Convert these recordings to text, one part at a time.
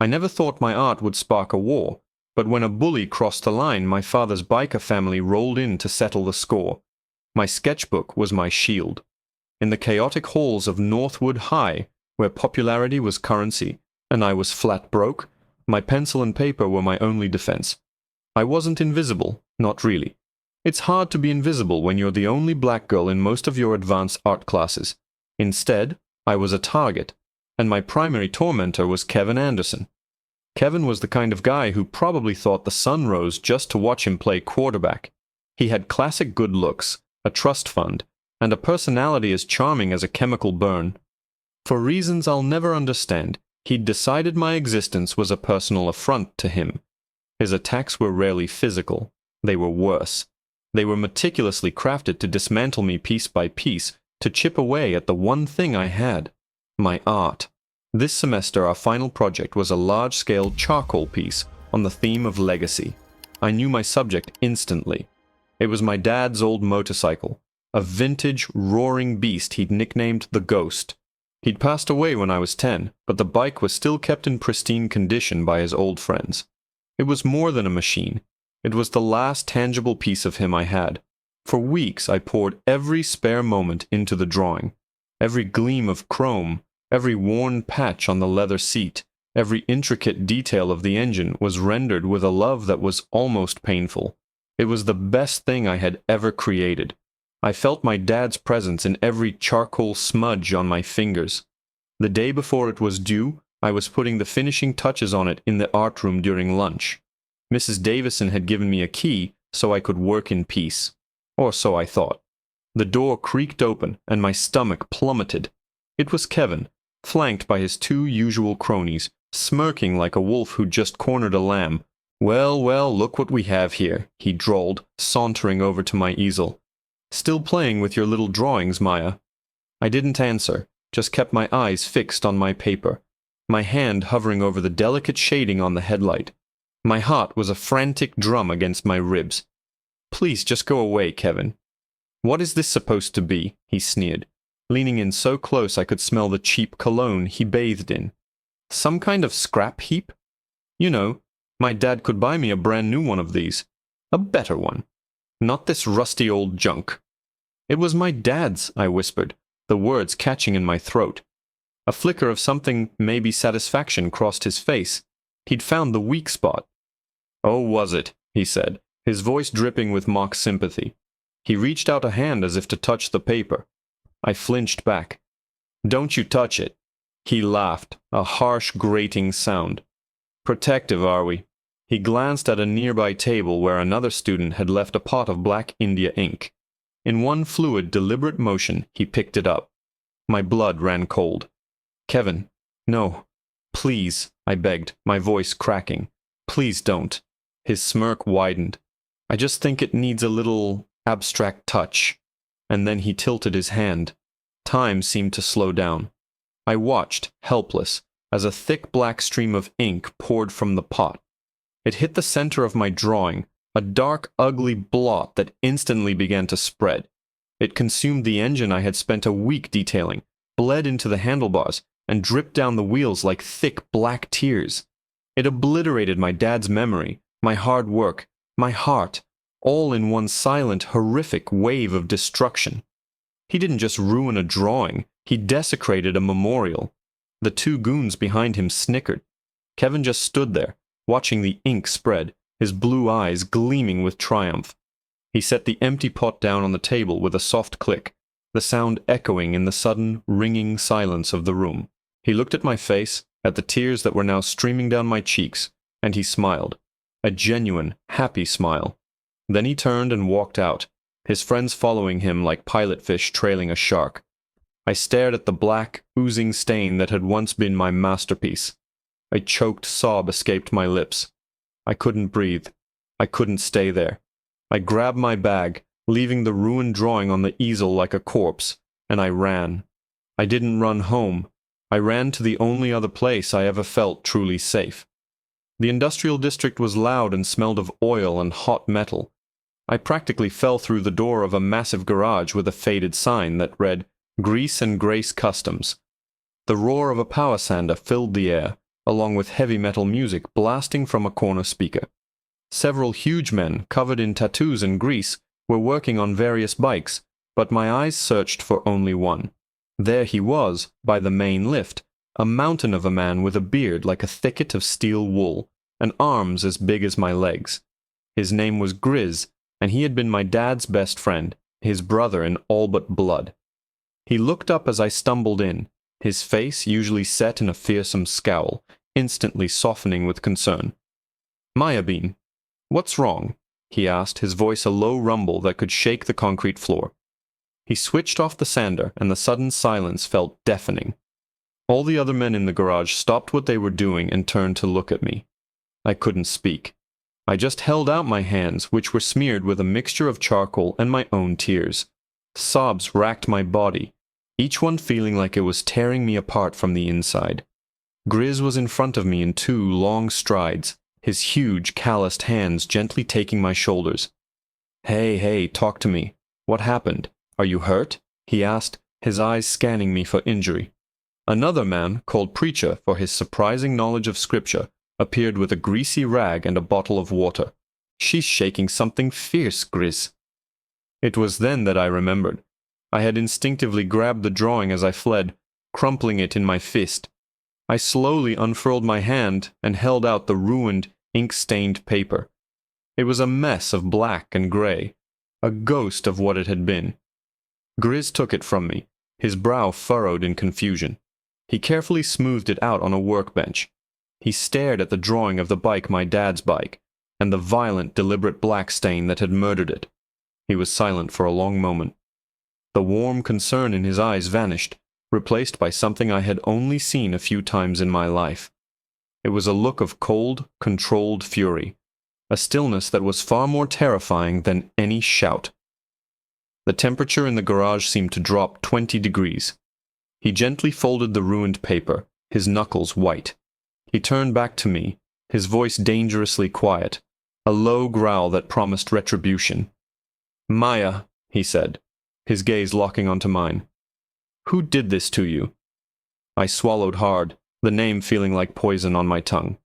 I never thought my art would spark a war, but when a bully crossed the line, my father's biker family rolled in to settle the score. My sketchbook was my shield. In the chaotic halls of Northwood High, where popularity was currency, and I was flat broke, my pencil and paper were my only defense. I wasn't invisible, not really. It's hard to be invisible when you're the only black girl in most of your advanced art classes. Instead, I was a target, and my primary tormentor was Kevin Anderson. Kevin was the kind of guy who probably thought the sun rose just to watch him play quarterback. He had classic good looks, a trust fund, and a personality as charming as a chemical burn. For reasons I'll never understand, he'd decided my existence was a personal affront to him. His attacks were rarely physical. They were worse. They were meticulously crafted to dismantle me piece by piece, to chip away at the one thing I had, my art. This semester our final project was a large-scale charcoal piece on the theme of legacy. I knew my subject instantly. It was my dad's old motorcycle, a vintage, roaring beast he'd nicknamed the Ghost. He'd passed away when I was 10, but the bike was still kept in pristine condition by his old friends. It was more than a machine. It was the last tangible piece of him I had. For weeks I poured every spare moment into the drawing. Every gleam of chrome, every worn patch on the leather seat, every intricate detail of the engine was rendered with a love that was almost painful. It was the best thing I had ever created. I felt my dad's presence in every charcoal smudge on my fingers. The day before it was due, I was putting the finishing touches on it in the art room during lunch. Mrs. Davison had given me a key so I could work in peace. Or so I thought. The door creaked open, and my stomach plummeted. It was Kevin, flanked by his two usual cronies, smirking like a wolf who'd just cornered a lamb. "Well, well, look what we have here," he drawled, sauntering over to my easel. "Still playing with your little drawings, Maya?" I didn't answer, just kept my eyes fixed on my paper, my hand hovering over the delicate shading on the headlight. My heart was a frantic drum against my ribs. "Please just go away, Kevin." "What is this supposed to be?" he sneered, leaning in so close I could smell the cheap cologne he bathed in. "Some kind of scrap heap? You know, my dad could buy me a brand new one of these. A better one. Not this rusty old junk." "It was my dad's," I whispered, the words catching in my throat. A flicker of something, maybe satisfaction, crossed his face. He'd found the weak spot. "Oh, was it?" he said, his voice dripping with mock sympathy. He reached out a hand as if to touch the paper. I flinched back. "Don't you touch it." He laughed, a harsh, grating sound. "Protective, are we?" He glanced at a nearby table where another student had left a pot of black India ink. In one fluid, deliberate motion, he picked it up. My blood ran cold. "Kevin, no. Please," I begged, my voice cracking. "Please don't." His smirk widened. "I just think it needs a little abstract touch." And then he tilted his hand. Time seemed to slow down. I watched, helpless, as a thick black stream of ink poured from the pot. It hit the center of my drawing, a dark, ugly blot that instantly began to spread. It consumed the engine I had spent a week detailing, bled into the handlebars, and dripped down the wheels like thick black tears. It obliterated my dad's memory, my hard work, my heart, all in one silent, horrific wave of destruction. He didn't just ruin a drawing, he desecrated a memorial. The two goons behind him snickered. Kevin just stood there, watching the ink spread, his blue eyes gleaming with triumph. He set the empty pot down on the table with a soft click, the sound echoing in the sudden, ringing silence of the room. He looked at my face, at the tears that were now streaming down my cheeks, and he smiled. A genuine, happy smile. Then he turned and walked out, his friends following him like pilot fish trailing a shark. I stared at the black, oozing stain that had once been my masterpiece. A choked sob escaped my lips. I couldn't breathe. I couldn't stay there. I grabbed my bag, leaving the ruined drawing on the easel like a corpse, and I ran. I didn't run home. I ran to the only other place I ever felt truly safe. The industrial district was loud and smelled of oil and hot metal. I practically fell through the door of a massive garage with a faded sign that read, "Grease and Grace Customs." The roar of a power sander filled the air, along with heavy metal music blasting from a corner speaker. Several huge men, covered in tattoos and grease, were working on various bikes, but my eyes searched for only one. There he was, by the main lift, a mountain of a man with a beard like a thicket of steel wool, and arms as big as my legs. His name was Grizz, and he had been my dad's best friend, his brother in all but blood. He looked up as I stumbled in, his face usually set in a fearsome scowl, instantly softening with concern. "Mayabeen, what's wrong?" he asked, his voice a low rumble that could shake the concrete floor. He switched off the sander, and the sudden silence felt deafening. All the other men in the garage stopped what they were doing and turned to look at me. I couldn't speak. I just held out my hands, which were smeared with a mixture of charcoal and my own tears. Sobs racked my body, each one feeling like it was tearing me apart from the inside. Grizz was in front of me in 2 long strides, his huge, calloused hands gently taking my shoulders. Hey, talk to me. What happened? Are you hurt?" he asked, his eyes scanning me for injury. Another man, called Preacher for his surprising knowledge of scripture, appeared with a greasy rag and a bottle of water. "She's shaking something fierce, Grizz." It was then that I remembered. I had instinctively grabbed the drawing as I fled, crumpling it in my fist. I slowly unfurled my hand and held out the ruined, ink-stained paper. It was a mess of black and gray, a ghost of what it had been. Grizz took it from me, his brow furrowed in confusion. He carefully smoothed it out on a workbench. He stared at the drawing of the bike, my dad's bike, and the violent, deliberate black stain that had murdered it. He was silent for a long moment. The warm concern in his eyes vanished, replaced by something I had only seen a few times in my life. It was a look of cold, controlled fury, a stillness that was far more terrifying than any shout. The temperature in the garage seemed to drop 20 degrees. He gently folded the ruined paper, his knuckles white. He turned back to me, his voice dangerously quiet, a low growl that promised retribution. "Maya," he said, his gaze locking onto mine. "Who did this to you?" I swallowed hard, the name feeling like poison on my tongue.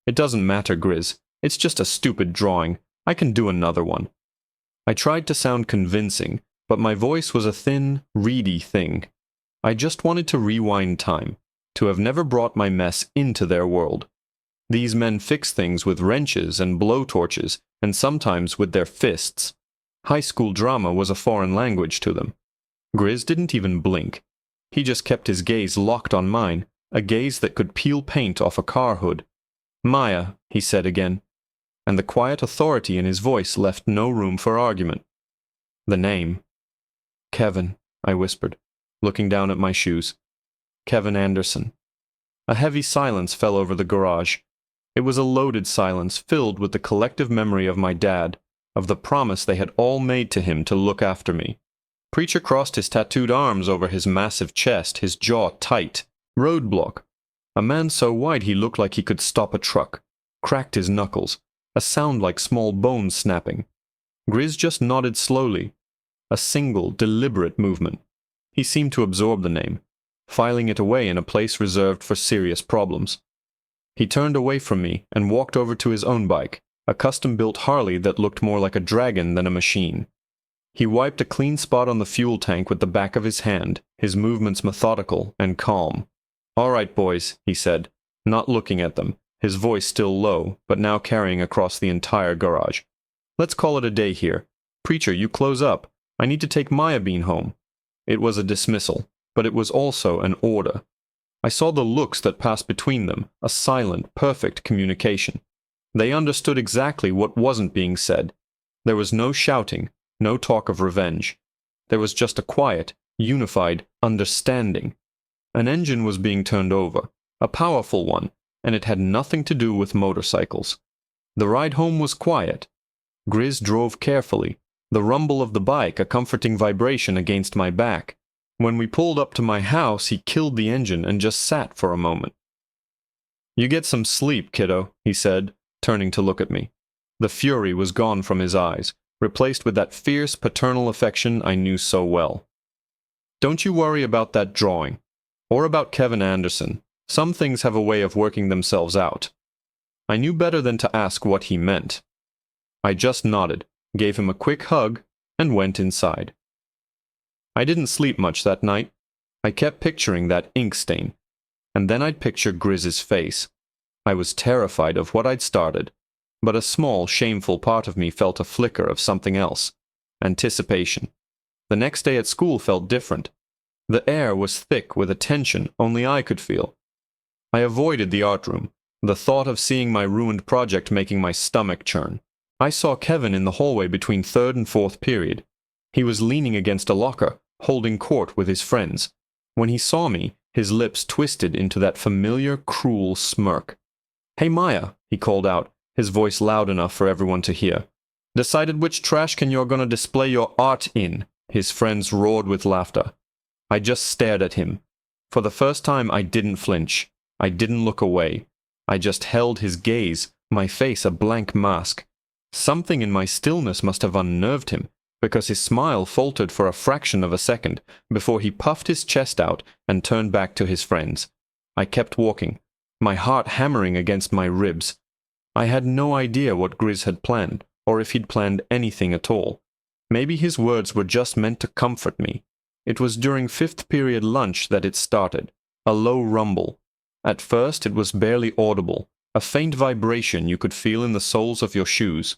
"It doesn't matter, Grizz. It's just a stupid drawing. I can do another one." I tried to sound convincing, but my voice was a thin, reedy thing. I just wanted to rewind time, to have never brought my mess into their world. These men fix things with wrenches and blowtorches, and sometimes with their fists. High school drama was a foreign language to them. Grizz didn't even blink. He just kept his gaze locked on mine, a gaze that could peel paint off a car hood. "Maya," he said again, and the quiet authority in his voice left no room for argument. "The name." "Kevin," I whispered, looking down at my shoes. "Kevin Anderson." A heavy silence fell over the garage. It was a loaded silence filled with the collective memory of my dad, of the promise they had all made to him to look after me. Preacher crossed his tattooed arms over his massive chest, his jaw tight. Roadblock. A man so wide he looked like he could stop a truck. Cracked his knuckles, a sound like small bones snapping. Grizz just nodded slowly, a single, deliberate movement. He seemed to absorb the name, filing it away in a place reserved for serious problems. He turned away from me and walked over to his own bike, a custom-built Harley that looked more like a dragon than a machine. He wiped a clean spot on the fuel tank with the back of his hand, his movements methodical and calm. "All right, boys," he said, not looking at them, his voice still low, but now carrying across the entire garage. "Let's call it a day here. Preacher, you close up. I need to take Mayabeen home." It was a dismissal, but it was also an order. I saw the looks that passed between them, a silent, perfect communication. They understood exactly what wasn't being said. There was no shouting, no talk of revenge. There was just a quiet, unified understanding. An engine was being turned over, a powerful one, and it had nothing to do with motorcycles. The ride home was quiet. Grizz drove carefully, the rumble of the bike a comforting vibration against my back. When we pulled up to my house, he killed the engine and just sat for a moment. "You get some sleep, kiddo," he said, turning to look at me. The fury was gone from his eyes, replaced with that fierce paternal affection I knew so well. "Don't you worry about that drawing, or about Kevin Anderson. Some things have a way of working themselves out. I knew better than to ask what he meant. I just nodded, gave him a quick hug, and went inside. I didn't sleep much that night. I kept picturing that ink stain, and then I'd picture Grizz's face. I was terrified of what I'd started, but a small, shameful part of me felt a flicker of something else. Anticipation. The next day at school felt different. The air was thick with a tension only I could feel. I avoided the art room, the thought of seeing my ruined project making my stomach churn. I saw Kevin in the hallway between third and fourth period. He was leaning against a locker, holding court with his friends. When he saw me, his lips twisted into that familiar, cruel smirk. "Hey, Maya," he called out, his voice loud enough for everyone to hear. "Decided which trash can you're gonna display your art in?" His friends roared with laughter. I just stared at him. For the first time, I didn't flinch. I didn't look away. I just held his gaze, my face a blank mask. Something in my stillness must have unnerved him, because his smile faltered for a fraction of a second before he puffed his chest out and turned back to his friends. I kept walking, my heart hammering against my ribs. I had no idea what Grizz had planned, or if he'd planned anything at all. Maybe his words were just meant to comfort me. It was during fifth period lunch that it started, a low rumble. At first it was barely audible, a faint vibration you could feel in the soles of your shoes.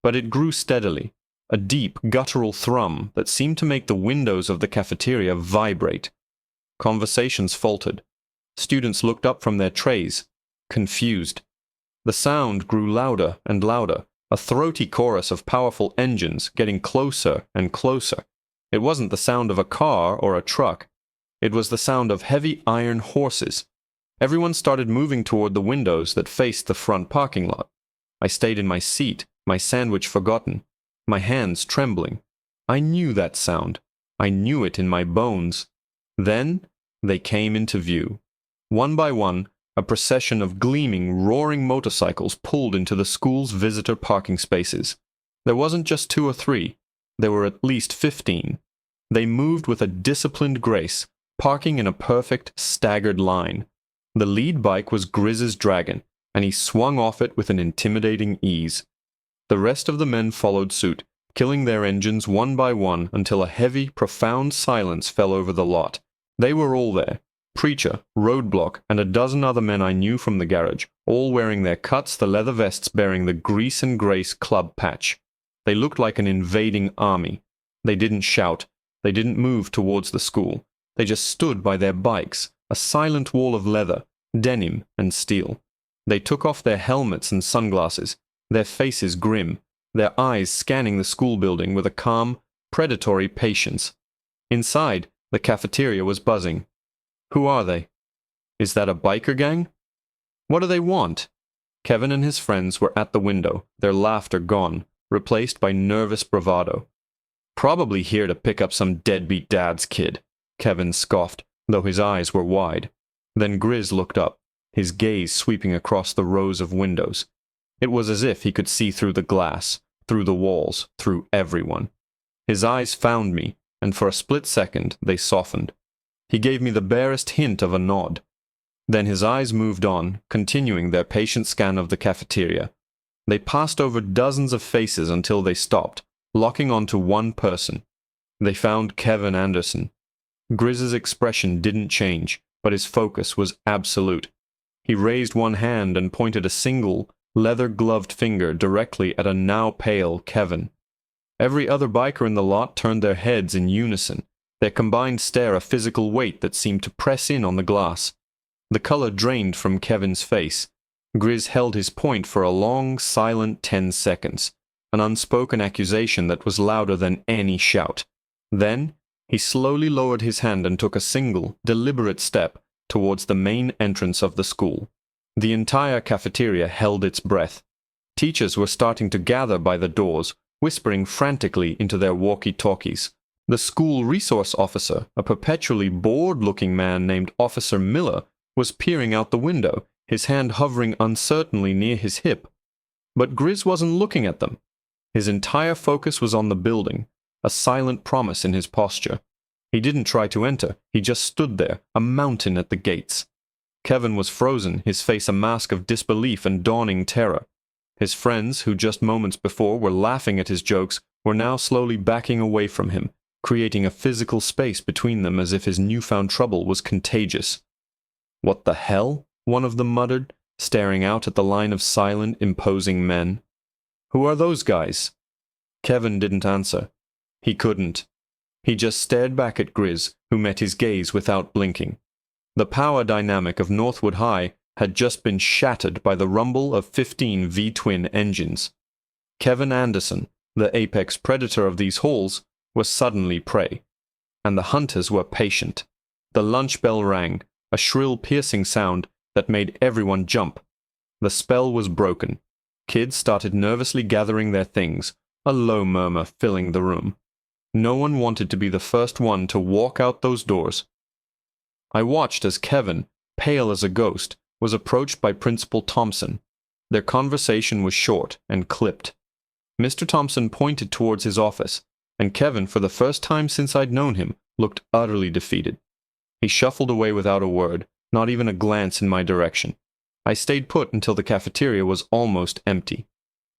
But it grew steadily, a deep, guttural thrum that seemed to make the windows of the cafeteria vibrate. Conversations faltered. Students looked up from their trays, confused. The sound grew louder and louder, a throaty chorus of powerful engines getting closer and closer. It wasn't the sound of a car or a truck. It was the sound of heavy iron horses. Everyone started moving toward the windows that faced the front parking lot. I stayed in my seat, my sandwich forgotten, my hands trembling. I knew that sound. I knew it in my bones. Then they came into view. One by one, a procession of gleaming, roaring motorcycles pulled into the school's visitor parking spaces. There wasn't just 2 or 3. There were at least 15. They moved with a disciplined grace, parking in a perfect, staggered line. The lead bike was Grizz's Dragon, and he swung off it with an intimidating ease. The rest of the men followed suit, killing their engines one by one until a heavy, profound silence fell over the lot. They were all there. Preacher, Roadblock, and a dozen other men I knew from the garage, all wearing their cuts, the leather vests bearing the Grease and Grace club patch. They looked like an invading army. They didn't shout. They didn't move towards the school. They just stood by their bikes, a silent wall of leather, denim, and steel. They took off their helmets and sunglasses, their faces grim, their eyes scanning the school building with a calm, predatory patience. Inside, the cafeteria was buzzing. Who are they? Is that a biker gang? What do they want? Kevin and his friends were at the window, their laughter gone, replaced by nervous bravado. Probably here to pick up some deadbeat dad's kid, Kevin scoffed, though his eyes were wide. Then Grizz looked up, his gaze sweeping across the rows of windows. It was as if he could see through the glass, through the walls, through everyone. His eyes found me, and for a split second they softened. He gave me the barest hint of a nod. Then his eyes moved on, continuing their patient scan of the cafeteria. They passed over dozens of faces until they stopped, locking onto one person. They found Kevin Anderson. Grizz's expression didn't change, but his focus was absolute. He raised one hand and pointed a single, leather-gloved finger directly at a now pale Kevin. Every other biker in the lot turned their heads in unison, their combined stare a physical weight that seemed to press in on the glass. The color drained from Kevin's face. Grizz held his point for a long, silent 10 seconds, an unspoken accusation that was louder than any shout. Then, he slowly lowered his hand and took a single, deliberate step towards the main entrance of the school. The entire cafeteria held its breath. Teachers were starting to gather by the doors, whispering frantically into their walkie-talkies. The school resource officer, a perpetually bored-looking man named Officer Miller, was peering out the window, his hand hovering uncertainly near his hip. But Grizz wasn't looking at them. His entire focus was on the building, a silent promise in his posture. He didn't try to enter, he just stood there, a mountain at the gates. Kevin was frozen, his face a mask of disbelief and dawning terror. His friends, who just moments before were laughing at his jokes, were now slowly backing away from him, creating a physical space between them as if his newfound trouble was contagious. "What the hell?" one of them muttered, staring out at the line of silent, imposing men. "Who are those guys?" Kevin didn't answer. He couldn't. He just stared back at Grizz, who met his gaze without blinking. The power dynamic of Northwood High had just been shattered by the rumble of 15 V-twin engines. Kevin Anderson, the apex predator of these halls, was suddenly prey. And the hunters were patient. The lunch bell rang, a shrill piercing sound that made everyone jump. The spell was broken. Kids started nervously gathering their things, a low murmur filling the room. No one wanted to be the first one to walk out those doors. I watched as Kevin, pale as a ghost, was approached by Principal Thompson. Their conversation was short and clipped. Mr. Thompson pointed towards his office, and Kevin, for the first time since I'd known him, looked utterly defeated. He shuffled away without a word, not even a glance in my direction. I stayed put until the cafeteria was almost empty.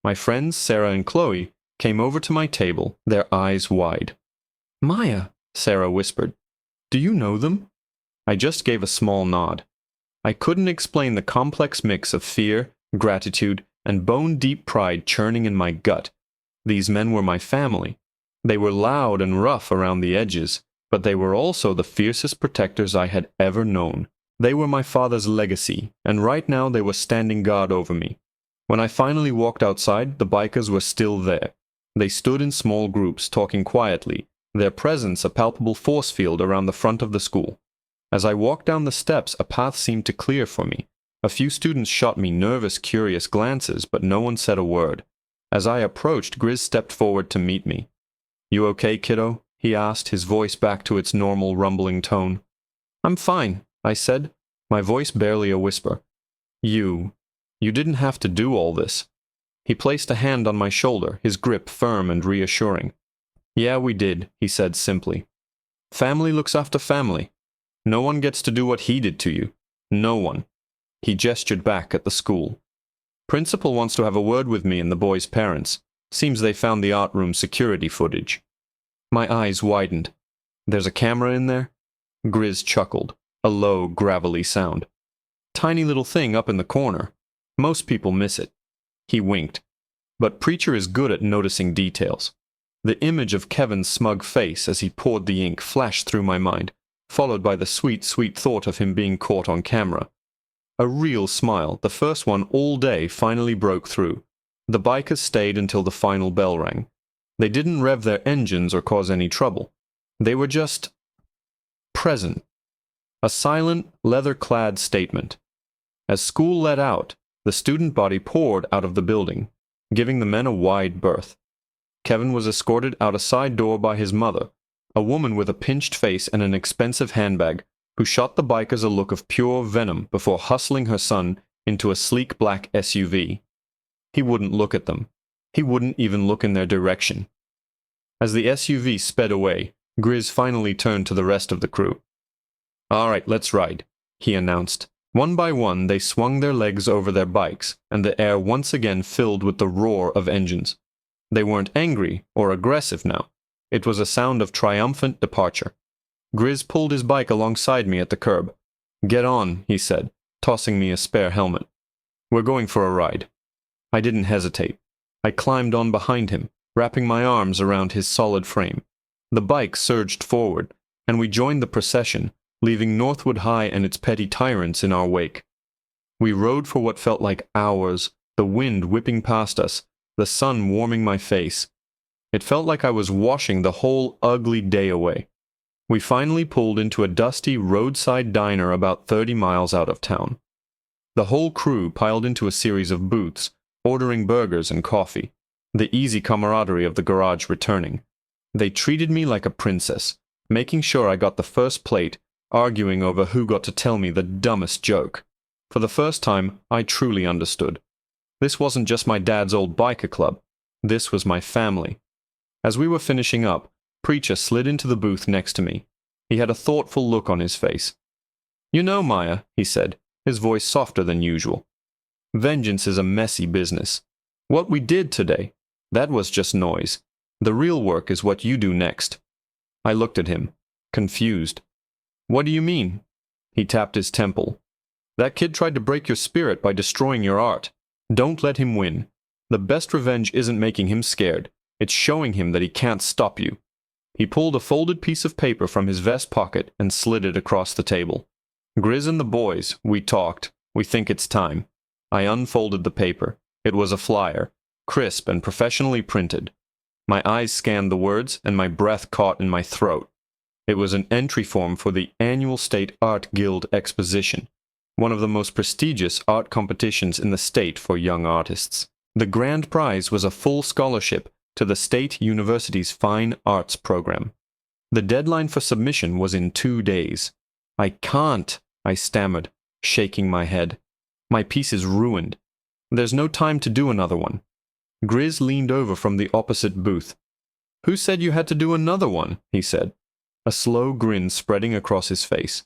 My friends, Sarah and Chloe, came over to my table, their eyes wide. "Maya," Sarah whispered, "do you know them?" I just gave a small nod. I couldn't explain the complex mix of fear, gratitude, and bone-deep pride churning in my gut. These men were my family. They were loud and rough around the edges, but they were also the fiercest protectors I had ever known. They were my father's legacy, and right now they were standing guard over me. When I finally walked outside, the bikers were still there. They stood in small groups, talking quietly, their presence a palpable force field around the front of the school. As I walked down the steps, a path seemed to clear for me. A few students shot me nervous, curious glances, but no one said a word. As I approached, Grizz stepped forward to meet me. "You okay, kiddo?" he asked, his voice back to its normal rumbling tone. "I'm fine," I said, my voice barely a whisper. You didn't have to do all this." He placed a hand on my shoulder, his grip firm and reassuring. "Yeah, we did," he said simply. "Family looks after family. No one gets to do what he did to you. No one." He gestured back at the school. "Principal wants to have a word with me and the boys' parents. Seems they found the art room security footage." My eyes widened. "There's a camera in there?" Grizz chuckled, a low, gravelly sound. "Tiny little thing up in the corner. Most people miss it." He winked. But Preacher is good at noticing details. The image of Kevin's smug face as he poured the ink flashed through my mind, followed by the sweet, sweet thought of him being caught on camera. A real smile, the first one all day, finally broke through. The bikers stayed until the final bell rang. They didn't rev their engines or cause any trouble. They were just present. A silent, leather-clad statement. As school let out, the student body poured out of the building, giving the men a wide berth. Kevin was escorted out a side door by his mother, a woman with a pinched face and an expensive handbag, who shot the bikers a look of pure venom before hustling her son into a sleek black SUV. He wouldn't look at them. He wouldn't even look in their direction. As the SUV sped away, Grizz finally turned to the rest of the crew. "All right, let's ride," he announced. One by one, they swung their legs over their bikes, and the air once again filled with the roar of engines. They weren't angry or aggressive now. It was a sound of triumphant departure. Grizz pulled his bike alongside me at the curb. "Get on," he said, tossing me a spare helmet. "We're going for a ride." I didn't hesitate. I climbed on behind him, wrapping my arms around his solid frame. The bike surged forward, and we joined the procession, leaving Northwood High and its petty tyrants in our wake. We rode for what felt like hours, the wind whipping past us, the sun warming my face. It felt like I was washing the whole ugly day away. We finally pulled into a dusty roadside diner about 30 miles out of town. The whole crew piled into a series of booths, ordering burgers and coffee, the easy camaraderie of the garage returning. They treated me like a princess, making sure I got the first plate, arguing over who got to tell me the dumbest joke. For the first time, I truly understood. This wasn't just my dad's old biker club. This was my family. As we were finishing up, Preacher slid into the booth next to me. He had a thoughtful look on his face. "You know, Maya," he said, his voice softer than usual. Vengeance is a messy business. What we did today, that was just noise. The real work is what you do next. I looked at him, confused. What do you mean? He tapped his temple. That kid tried to break your spirit by destroying your art. Don't let him win. The best revenge isn't making him scared. It's showing him that he can't stop you. He pulled a folded piece of paper from his vest pocket and slid it across the table. Grizz and the boys, we talked. We think it's time. I unfolded the paper. It was a flyer, crisp and professionally printed. My eyes scanned the words and my breath caught in my throat. It was an entry form for the annual State Art Guild Exposition, one of the most prestigious art competitions in the state for young artists. The grand prize was a full scholarship to the State University's Fine Arts program. The deadline for submission was in 2 days. I can't, I stammered, shaking my head. My piece is ruined. There's no time to do another one. Grizz leaned over from the opposite booth. Who said you had to do another one? He said, a slow grin spreading across his face.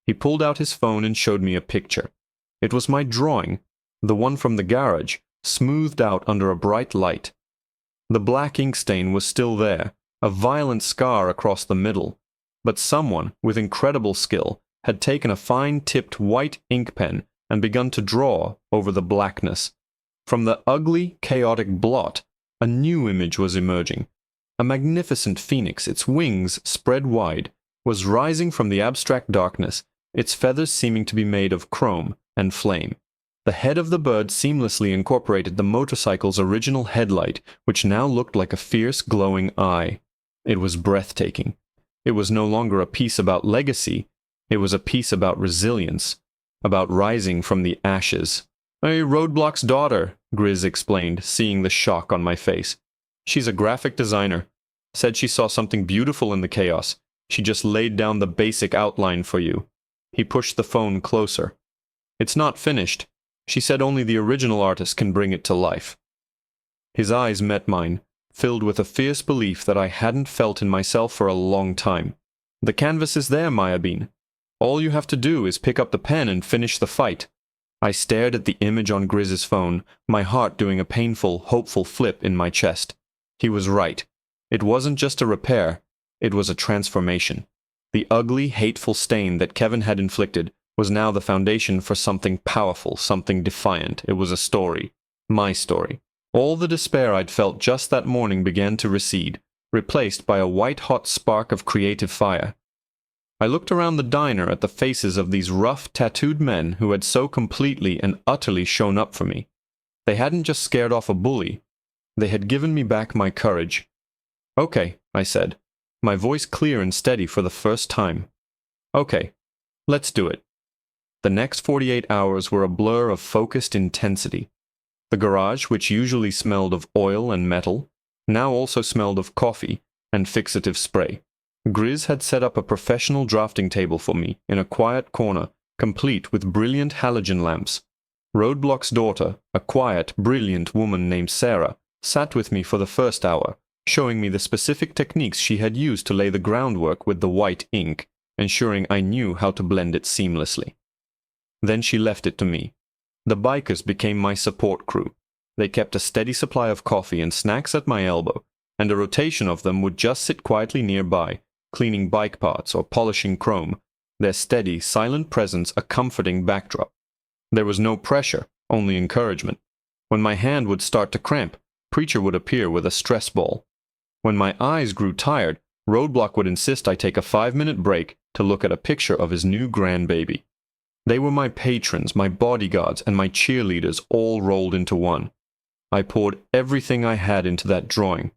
He pulled out his phone and showed me a picture. It was my drawing, the one from the garage, smoothed out under a bright light. The black ink stain was still there, a violent scar across the middle, but someone, with incredible skill, had taken a fine-tipped white ink pen and begun to draw over the blackness. From the ugly, chaotic blot, a new image was emerging. A magnificent phoenix, its wings spread wide, was rising from the abstract darkness, its feathers seeming to be made of chrome and flame. The head of the bird seamlessly incorporated the motorcycle's original headlight, which now looked like a fierce, glowing eye. It was breathtaking. It was no longer a piece about legacy. It was a piece about resilience, about rising from the ashes. "A Roadblock's daughter," Grizz explained, seeing the shock on my face. "She's a graphic designer. Said she saw something beautiful in the chaos. She just laid down the basic outline for you." He pushed the phone closer. "It's not finished. She said only the original artist can bring it to life." His eyes met mine, filled with a fierce belief that I hadn't felt in myself for a long time. "The canvas is there, Mayabeen. All you have to do is pick up the pen and finish the fight." I stared at the image on Grizz's phone, my heart doing a painful, hopeful flip in my chest. He was right. It wasn't just a repair. It was a transformation. The ugly, hateful stain that Kevin had inflicted was now the foundation for something powerful, something defiant. It was a story. My story. All the despair I'd felt just that morning began to recede, replaced by a white-hot spark of creative fire. I looked around the diner at the faces of these rough, tattooed men who had so completely and utterly shown up for me. They hadn't just scared off a bully. They had given me back my courage. "Okay," I said, my voice clear and steady for the first time. "Okay, let's do it." The next 48 hours were a blur of focused intensity. The garage, which usually smelled of oil and metal, now also smelled of coffee and fixative spray. Grizz had set up a professional drafting table for me in a quiet corner, complete with brilliant halogen lamps. Roadblock's daughter, a quiet, brilliant woman named Sarah, sat with me for the first hour, showing me the specific techniques she had used to lay the groundwork with the white ink, ensuring I knew how to blend it seamlessly. Then she left it to me. The bikers became my support crew. They kept a steady supply of coffee and snacks at my elbow, and a rotation of them would just sit quietly nearby, cleaning bike parts or polishing chrome, their steady, silent presence a comforting backdrop. There was no pressure, only encouragement. When my hand would start to cramp, Preacher would appear with a stress ball. When my eyes grew tired, Roadblock would insist I take a 5-minute break to look at a picture of his new grandbaby. They were my patrons, my bodyguards, and my cheerleaders all rolled into one. I poured everything I had into that drawing.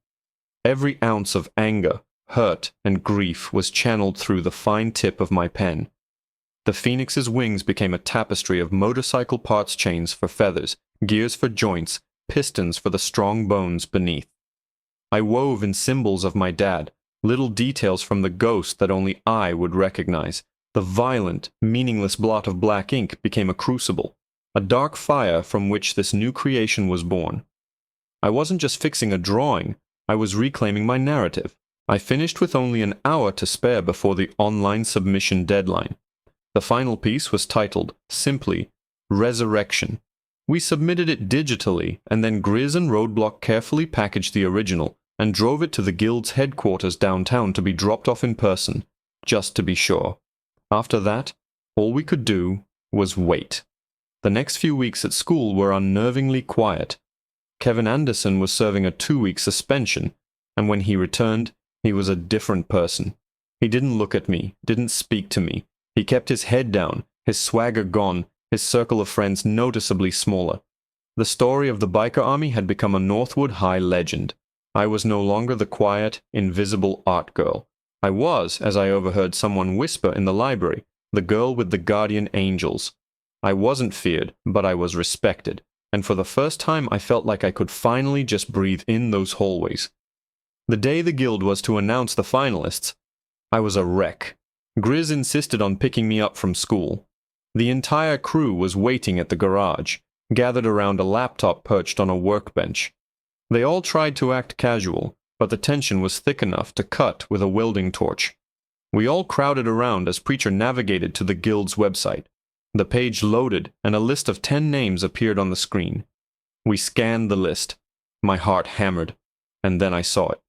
Every ounce of anger, hurt, and grief was channeled through the fine tip of my pen. The phoenix's wings became a tapestry of motorcycle parts chains for feathers, gears for joints, pistons for the strong bones beneath. I wove in symbols of my dad, little details from the ghost that only I would recognize. The violent, meaningless blot of black ink became a crucible, a dark fire from which this new creation was born. I wasn't just fixing a drawing, I was reclaiming my narrative. I finished with only an hour to spare before the online submission deadline. The final piece was titled, simply, Resurrection. We submitted it digitally, and then Grizz and Roadblock carefully packaged the original and drove it to the Guild's headquarters downtown to be dropped off in person, just to be sure. After that, all we could do was wait. The next few weeks at school were unnervingly quiet. Kevin Anderson was serving a 2-week suspension, and when he returned, he was a different person. He didn't look at me, didn't speak to me. He kept his head down, his swagger gone, his circle of friends noticeably smaller. The story of the biker army had become a Northwood High legend. I was no longer the quiet, invisible art girl. I was, as I overheard someone whisper in the library, the girl with the guardian angels. I wasn't feared, but I was respected, and for the first time I felt like I could finally just breathe in those hallways. The day the Guild was to announce the finalists, I was a wreck. Grizz insisted on picking me up from school. The entire crew was waiting at the garage, gathered around a laptop perched on a workbench. They all tried to act casual, but the tension was thick enough to cut with a welding torch. We all crowded around as Preacher navigated to the Guild's website. The page loaded, and a list of 10 names appeared on the screen. We scanned the list. My heart hammered, and then I saw it.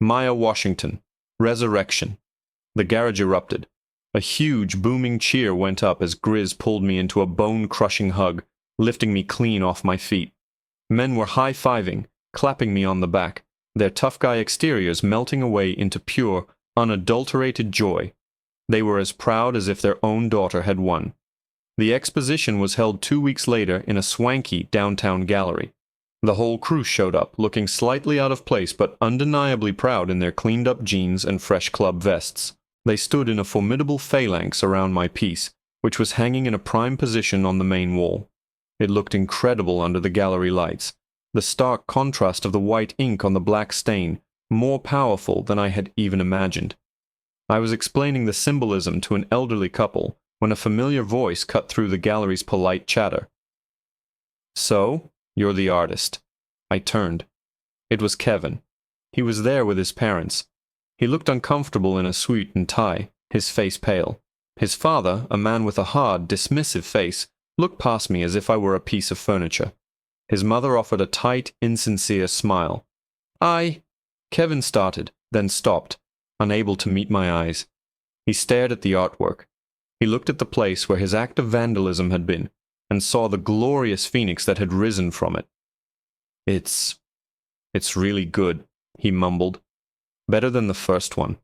Maya Washington, Resurrection. The garage erupted. A huge, booming cheer went up as Grizz pulled me into a bone-crushing hug, lifting me clean off my feet. Men were high-fiving, clapping me on the back, their tough guy exteriors melting away into pure, unadulterated joy. They were as proud as if their own daughter had won. The exposition was held 2 weeks later in a swanky downtown gallery. The whole crew showed up, looking slightly out of place but undeniably proud in their cleaned-up jeans and fresh club vests. They stood in a formidable phalanx around my piece, which was hanging in a prime position on the main wall. It looked incredible under the gallery lights, the stark contrast of the white ink on the black stain, more powerful than I had even imagined. I was explaining the symbolism to an elderly couple when a familiar voice cut through the gallery's polite chatter. "So, you're the artist." I turned. It was Kevin. He was there with his parents. He looked uncomfortable in a suit and tie, his face pale. His father, a man with a hard, dismissive face, looked past me as if I were a piece of furniture. His mother offered a tight, insincere smile. Kevin started, then stopped, unable to meet my eyes. He stared at the artwork. He looked at the place where his act of vandalism had been, and saw the glorious phoenix that had risen from it. It's really good," he mumbled. "Better than the first one."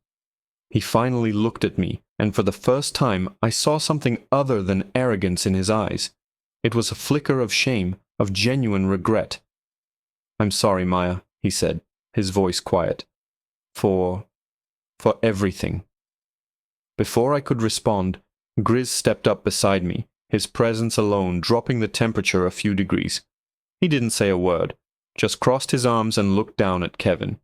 He finally looked at me, and for the first time I saw something other than arrogance in his eyes. It was a flicker of shame, of genuine regret. "I'm sorry, Maya," he said, his voice quiet. For everything." Before I could respond, Grizz stepped up beside me, his presence alone dropping the temperature a few degrees. He didn't say a word, just crossed his arms and looked down at Kevin.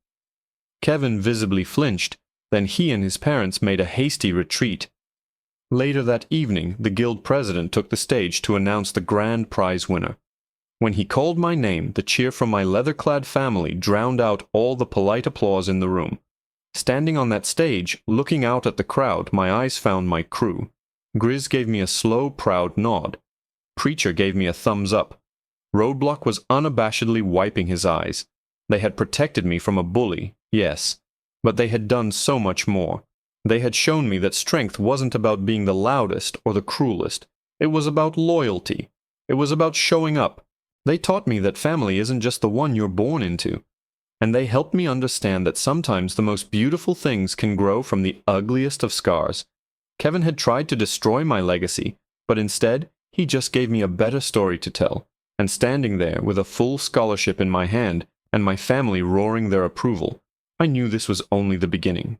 Kevin visibly flinched, then he and his parents made a hasty retreat. Later that evening, the Guild president took the stage to announce the grand prize winner. When he called my name, the cheer from my leather-clad family drowned out all the polite applause in the room. Standing on that stage, looking out at the crowd, my eyes found my crew. Grizz gave me a slow, proud nod. Preacher gave me a thumbs up. Roadblock was unabashedly wiping his eyes. They had protected me from a bully, yes, but they had done so much more. They had shown me that strength wasn't about being the loudest or the cruelest. It was about loyalty. It was about showing up. They taught me that family isn't just the one you're born into. And they helped me understand that sometimes the most beautiful things can grow from the ugliest of scars. Kevin had tried to destroy my legacy, but instead, he just gave me a better story to tell. And standing there with a full scholarship in my hand and my family roaring their approval, I knew this was only the beginning.